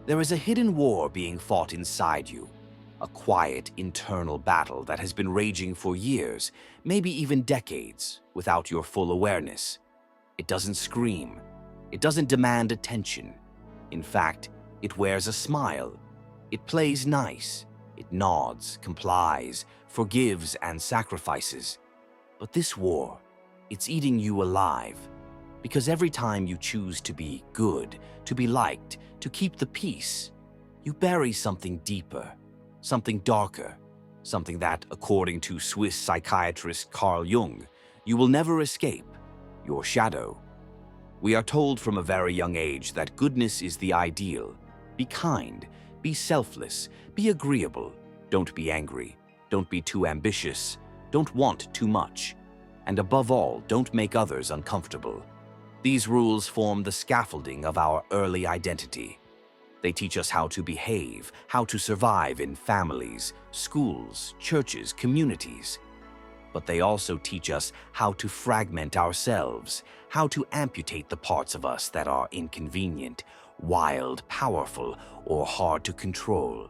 There is a hidden war being fought inside you, a quiet internal battle that has been raging for years, maybe even decades, without your full awareness. It doesn't scream. It doesn't demand attention. In fact, it wears a smile. It plays nice. It nods, complies, forgives, and sacrifices. But this war, it's eating you alive. Because every time you choose to be good, to be liked, to keep the peace, you bury something deeper, something darker, something that, according to Swiss psychiatrist Carl Jung, you will never escape: your shadow. We are told from a very young age that goodness is the ideal. Be kind, be selfless, be agreeable, don't be angry, don't be too ambitious, don't want too much, and above all, don't make others uncomfortable. These rules form the scaffolding of our early identity. They teach us how to behave, how to survive in families, schools, churches, communities. But they also teach us how to fragment ourselves, how to amputate the parts of us that are inconvenient, wild, powerful, or hard to control.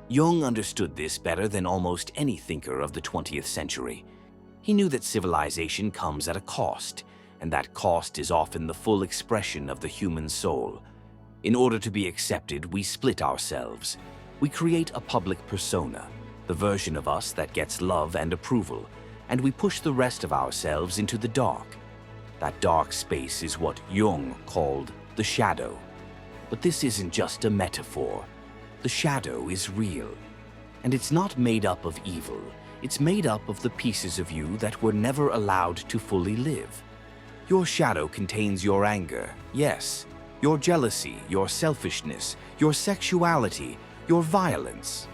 Jung understood this better than almost any thinker of the 20th century. He knew that civilization comes at a cost, and that cost is often the full expression of the human soul. In order to be accepted, we split ourselves. We create a public persona, the version of us that gets love and approval, and we push the rest of ourselves into the dark. That dark space is what Jung called the shadow. But this isn't just a metaphor. The shadow is real. And it's not made up of evil. It's made up of the pieces of you that were never allowed to fully live. Your shadow contains your anger, yes, your jealousy, your selfishness, your sexuality, your violence.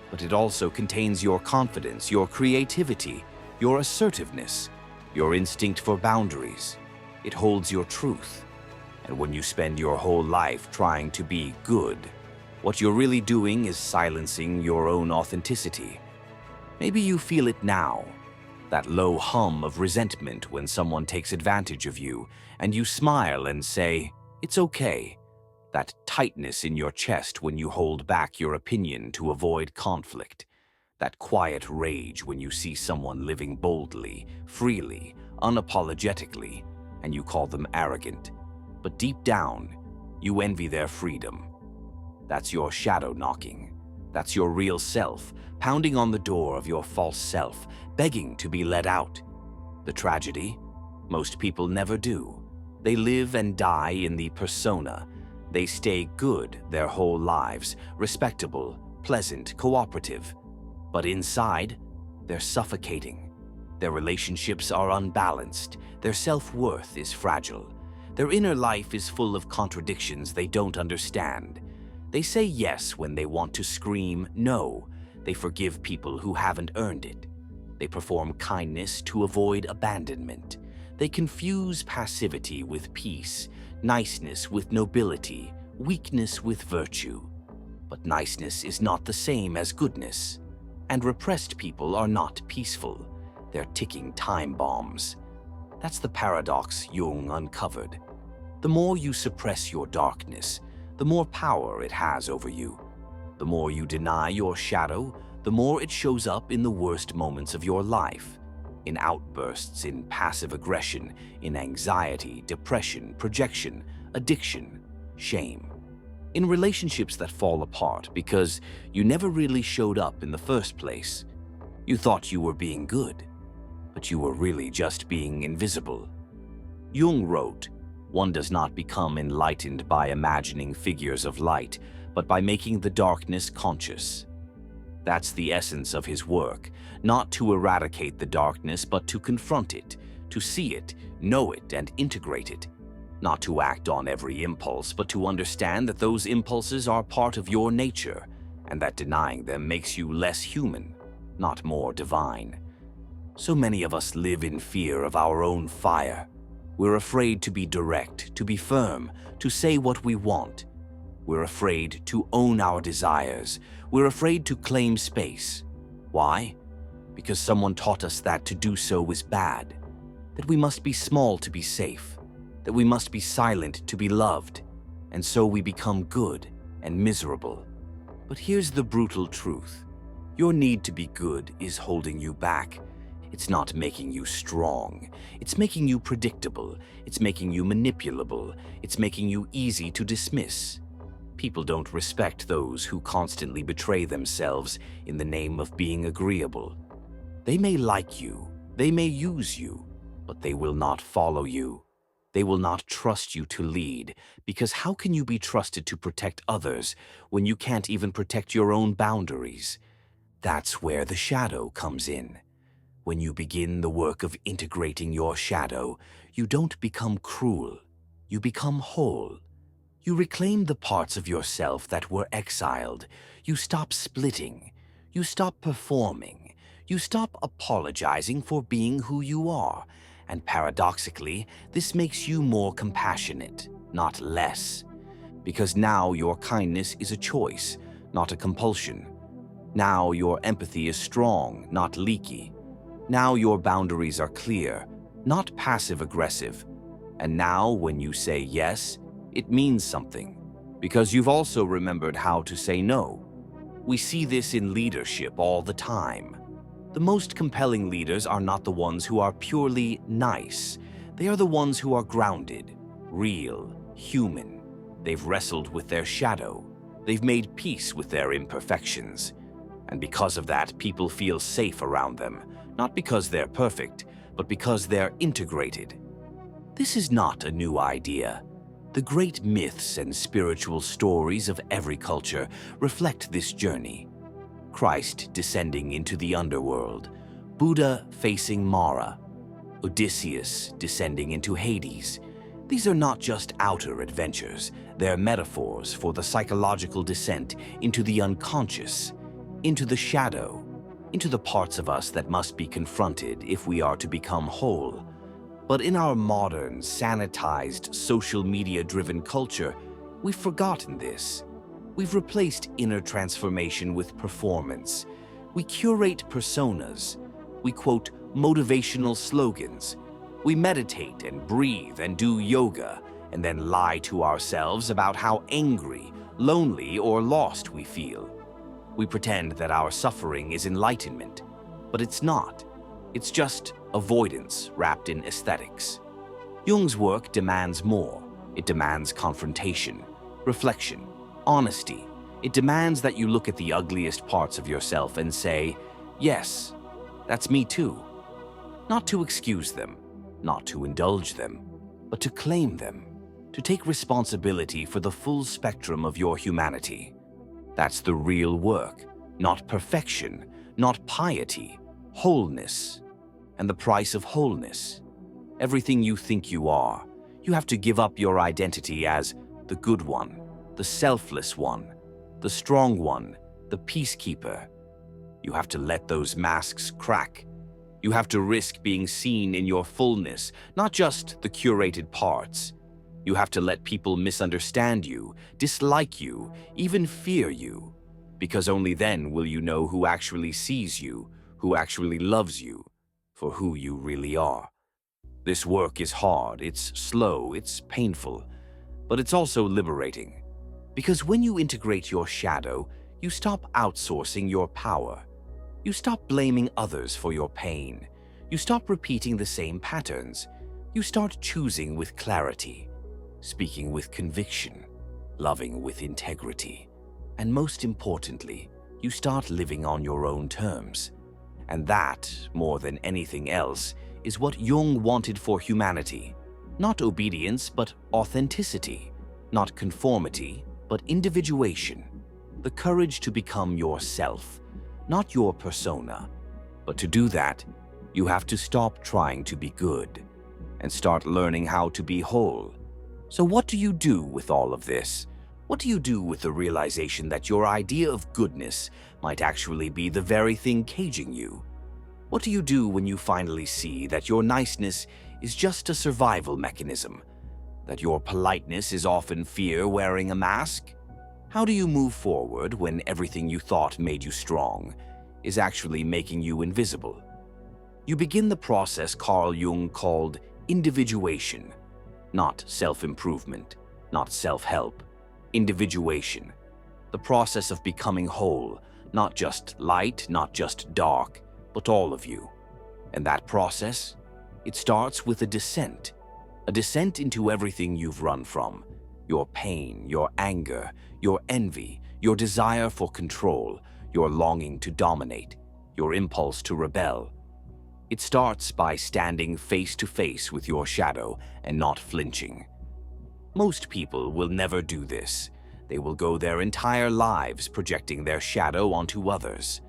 But it also contains your confidence, your creativity, your assertiveness, your instinct for boundaries. It holds your truth. And when you spend your whole life trying to be good, what you're really doing is silencing your own authenticity. Maybe you feel it now, that low hum of resentment when someone takes advantage of you, and you smile and say, "It's okay." That tightness in your chest when you hold back your opinion to avoid conflict. That quiet rage when you see someone living boldly, freely, unapologetically, and you call them arrogant. But deep down, you envy their freedom. That's your shadow knocking. That's your real self, pounding on the door of your false self, begging to be let out. The tragedy? Most people never do. They live and die in the persona. They stay good their whole lives, respectable, pleasant, cooperative. But inside, they're suffocating. Their relationships are unbalanced. Their self-worth is fragile. Their inner life is full of contradictions they don't understand. They say yes when they want to scream no. They forgive people who haven't earned it. They perform kindness to avoid abandonment. They confuse passivity with peace, niceness with nobility, weakness with virtue. But niceness is not the same as goodness. And repressed people are not peaceful. They're ticking time bombs. That's the paradox Jung uncovered. The more you suppress your darkness, the more power it has over you. The more you deny your shadow, the more it shows up in the worst moments of your life. In outbursts, in passive aggression, in anxiety, depression, projection, addiction, shame. In relationships that fall apart because you never really showed up in the first place. You thought you were being good, but you were really just being invisible. Jung wrote, "One does not become enlightened by imagining figures of light, but by making the darkness conscious." That's the essence of his work, not to eradicate the darkness, but to confront it, to see it, know it, and integrate it. Not to act on every impulse, but to understand that those impulses are part of your nature, and that denying them makes you less human, not more divine. So many of us live in fear of our own fire. We're afraid to be direct, to be firm, to say what we want. We're afraid to own our desires. We're afraid to claim space. Why? Because someone taught us that to do so was bad, that we must be small to be safe, that we must be silent to be loved, and so we become good, and miserable. But here's the brutal truth. Your need to be good is holding you back. It's not making you strong. It's making you predictable. It's making you manipulable. It's making you easy to dismiss. People don't respect those who constantly betray themselves in the name of being agreeable. They may like you, they may use you, but they will not follow you. They will not trust you to lead, because how can you be trusted to protect others when you can't even protect your own boundaries? That's where the shadow comes in. When you begin the work of integrating your shadow, you don't become cruel. You become whole. You reclaim the parts of yourself that were exiled. You stop splitting. You stop performing. You stop apologizing for being who you are. And paradoxically, this makes you more compassionate, not less. Because now your kindness is a choice, not a compulsion. Now your empathy is strong, not leaky. Now your boundaries are clear, not passive-aggressive. And now when you say yes, it means something, because you've also remembered how to say no. We see this in leadership all the time. The most compelling leaders are not the ones who are purely nice. They are the ones who are grounded, real, human. They've wrestled with their shadow. They've made peace with their imperfections. And because of that, people feel safe around them, not because they're perfect, but because they're integrated. This is not a new idea. The great myths and spiritual stories of every culture reflect this journey. Christ descending into the underworld, Buddha facing Mara, Odysseus descending into Hades. These are not just outer adventures, they're metaphors for the psychological descent into the unconscious, into the shadow, into the parts of us that must be confronted if we are to become whole. But in our modern, sanitized, social media-driven culture, we've forgotten this. We've replaced inner transformation with performance. We curate personas. We quote motivational slogans. We meditate and breathe and do yoga, and then lie to ourselves about how angry, lonely, or lost we feel. We pretend that our suffering is enlightenment, but it's not. It's just avoidance wrapped in aesthetics. Jung's work demands more. It demands confrontation, reflection, honesty. It demands that you look at the ugliest parts of yourself and say, yes, that's me too. Not to excuse them, not to indulge them, but to claim them, to take responsibility for the full spectrum of your humanity. That's the real work, not perfection, not piety, wholeness. And the price of wholeness, everything you think you are, you have to give up your identity as the good one, the selfless one, the strong one, the peacekeeper. You have to let those masks crack. You have to risk being seen in your fullness, not just the curated parts. You have to let people misunderstand you, dislike you, even fear you, because only then will you know who actually sees you, who actually loves you, for who you really are. This work is hard, it's slow, it's painful, but it's also liberating. Because when you integrate your shadow, you stop outsourcing your power. You stop blaming others for your pain. You stop repeating the same patterns. You start choosing with clarity, speaking with conviction, loving with integrity. And most importantly, you start living on your own terms. And that, more than anything else, is what Jung wanted for humanity. Not obedience, but authenticity. Not conformity, but individuation. The courage to become yourself, not your persona. But to do that, you have to stop trying to be good and start learning how to be whole. So what do you do with all of this? What do you do with the realization that your idea of goodness might actually be the very thing caging you? What do you do when you finally see that your niceness is just a survival mechanism? That your politeness is often fear wearing a mask? How do you move forward when everything you thought made you strong is actually making you invisible? You begin the process Carl Jung called individuation, not self-improvement, not self-help. Individuation, The process of becoming whole, not just light, not just dark, but all of you. And that process, it starts with a descent into everything you've run from. Your pain, your anger, your envy, your desire for control, your longing to dominate, your impulse to rebel. It starts by standing face to face with your shadow and not flinching. Most people will never do this. They will go their entire lives projecting their shadow onto others.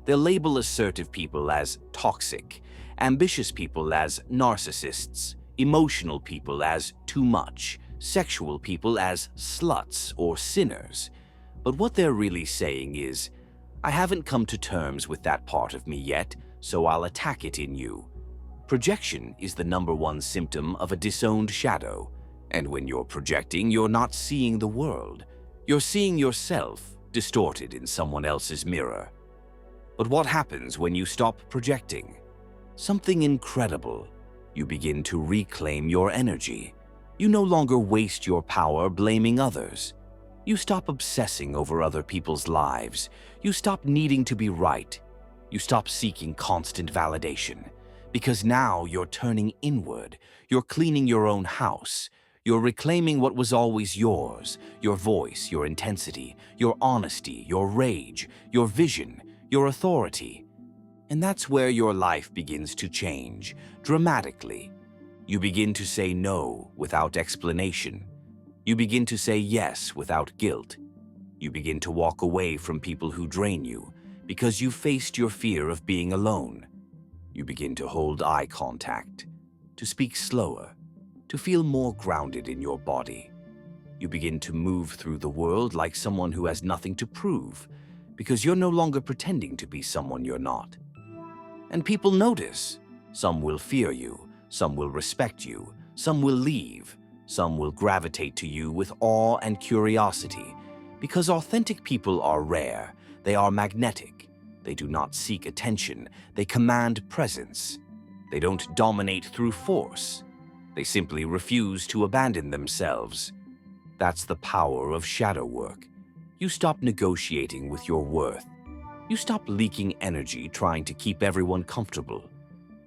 They'll label assertive people as toxic, ambitious people as narcissists, emotional people as too much, sexual people as sluts or sinners. But what they're really saying is, I haven't come to terms with that part of me yet, so I'll attack it in you. Projection is the #1 symptom of a disowned shadow. And when you're projecting, you're not seeing the world. You're seeing yourself distorted in someone else's mirror. But what happens when you stop projecting? Something incredible. You begin to reclaim your energy. You no longer waste your power blaming others. You stop obsessing over other people's lives. You stop needing to be right. You stop seeking constant validation. Because now you're turning inward. You're cleaning your own house. You're reclaiming what was always yours, your voice, your intensity, your honesty, your rage, your vision, your authority. And that's where your life begins to change, dramatically. You begin to say no without explanation. You begin to say yes without guilt. You begin to walk away from people who drain you because you faced your fear of being alone. You begin to hold eye contact, to speak slower, to feel more grounded in your body. You begin to move through the world like someone who has nothing to prove, because you're no longer pretending to be someone you're not. And people notice. Some will fear you, some will respect you, some will leave, some will gravitate to you with awe and curiosity, because authentic people are rare, they are magnetic, they do not seek attention, they command presence. They don't dominate through force. They simply refuse to abandon themselves. That's the power of shadow work. You stop negotiating with your worth. You stop leaking energy trying to keep everyone comfortable.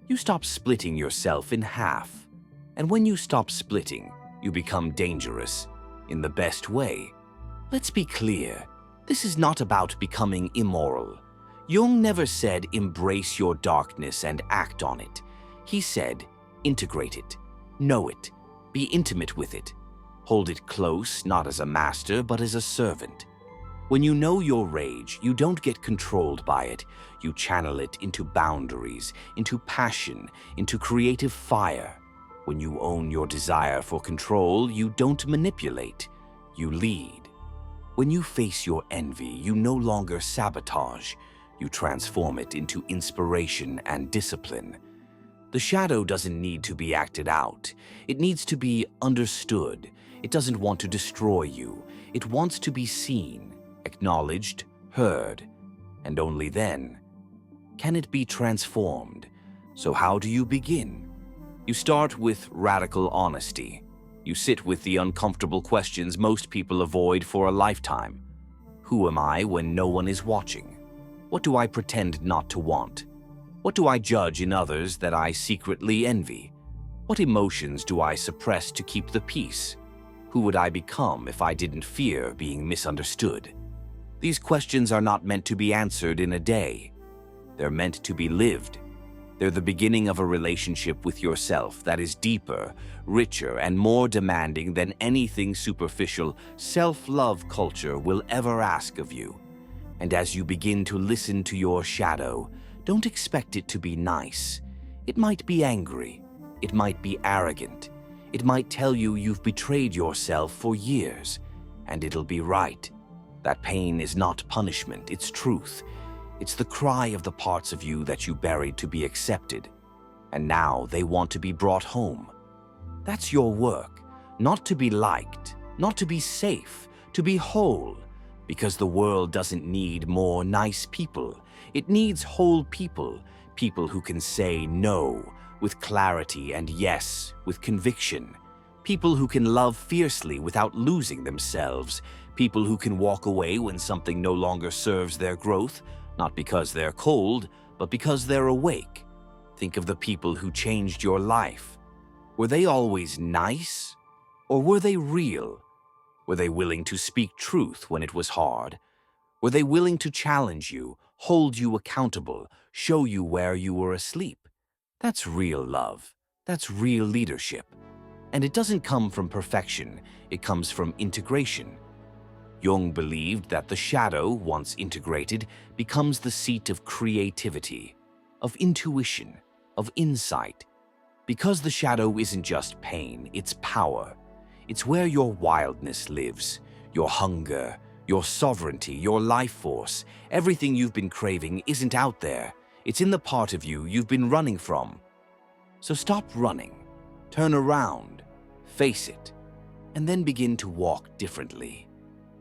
You stop splitting yourself in half. And when you stop splitting, you become dangerous in the best way. Let's be clear. This is not about becoming immoral. Jung never said embrace your darkness and act on it. He said integrate it. Know it. Be intimate with it. Hold it close, not as a master, but as a servant. When you know your rage, you don't get controlled by it. You channel it into boundaries, into passion, into creative fire. When you own your desire for control, you don't manipulate. You lead. When you face your envy, you no longer sabotage. You transform it into inspiration and discipline. The shadow doesn't need to be acted out. It needs to be understood. It doesn't want to destroy you. It wants to be seen, acknowledged, heard. And only then can it be transformed. So how do you begin? You start with radical honesty. You sit with the uncomfortable questions most people avoid for a lifetime. Who am I when no one is watching? What do I pretend not to want? What do I judge in others that I secretly envy? What emotions do I suppress to keep the peace? Who would I become if I didn't fear being misunderstood? These questions are not meant to be answered in a day. They're meant to be lived. They're the beginning of a relationship with yourself that is deeper, richer, and more demanding than anything superficial self-love culture will ever ask of you. And as you begin to listen to your shadow, don't expect it to be nice. It might be angry. It might be arrogant. It might tell you you've betrayed yourself for years, and it'll be right. That pain is not punishment, it's truth. It's the cry of the parts of you that you buried to be accepted, and now they want to be brought home. That's your work, not to be liked, not to be safe, to be whole, because the world doesn't need more nice people. It needs whole people, people who can say no with clarity and yes with conviction. People who can love fiercely without losing themselves. People who can walk away when something no longer serves their growth, not because they're cold, but because they're awake. Think of the people who changed your life. Were they always nice? Or were they real? Were they willing to speak truth when it was hard? Were they willing to challenge you, hold you accountable, show you where you were asleep? That's real love. That's real leadership. And it doesn't come from perfection, it comes from integration. Jung believed that the shadow, once integrated, becomes the seat of creativity, of intuition, of insight. Because the shadow isn't just pain, it's power. It's where your wildness lives, your hunger, your sovereignty, your life force. Everything you've been craving isn't out there. It's in the part of you you've been running from. So stop running, turn around, face it, and then begin to walk differently.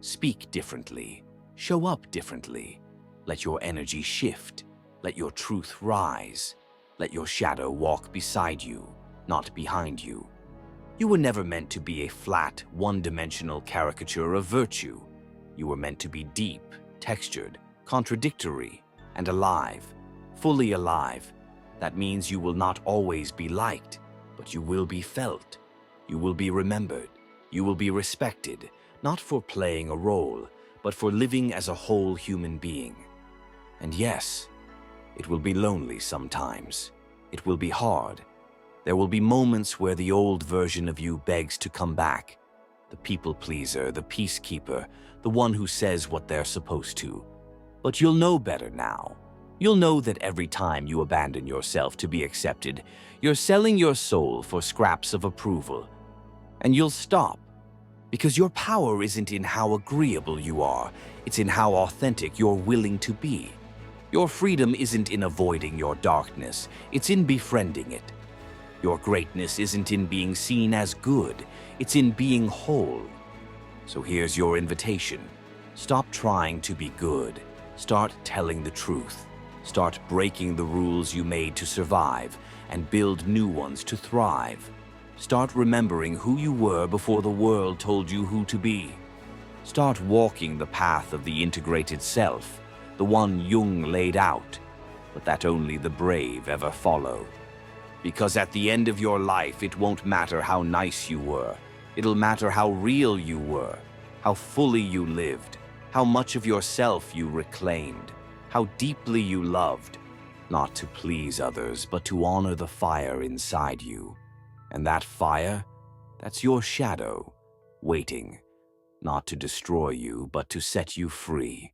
Speak differently, show up differently. Let your energy shift, let your truth rise. Let your shadow walk beside you, not behind you. You were never meant to be a flat, one-dimensional caricature of virtue. You were meant to be deep, textured, contradictory, and alive, fully alive. That means you will not always be liked, but you will be felt. You will be remembered. You will be respected, not for playing a role, but for living as a whole human being. And yes, it will be lonely sometimes. It will be hard. There will be moments where the old version of you begs to come back. The people pleaser, the peacekeeper, the one who says what they're supposed to. But you'll know better now. You'll know that every time you abandon yourself to be accepted, you're selling your soul for scraps of approval. And you'll stop. Because your power isn't in how agreeable you are. It's in how authentic you're willing to be. Your freedom isn't in avoiding your darkness, it's in befriending it. Your greatness isn't in being seen as good, it's in being whole. So here's your invitation. Stop trying to be good. Start telling the truth. Start breaking the rules you made to survive and build new ones to thrive. Start remembering who you were before the world told you who to be. Start walking the path of the integrated self. The one Jung laid out, but that only the brave ever follow. Because at the end of your life, it won't matter how nice you were. It'll matter how real you were, how fully you lived, how much of yourself you reclaimed, how deeply you loved, not to please others, but to honor the fire inside you. And that fire, that's your shadow, waiting, not to destroy you, but to set you free.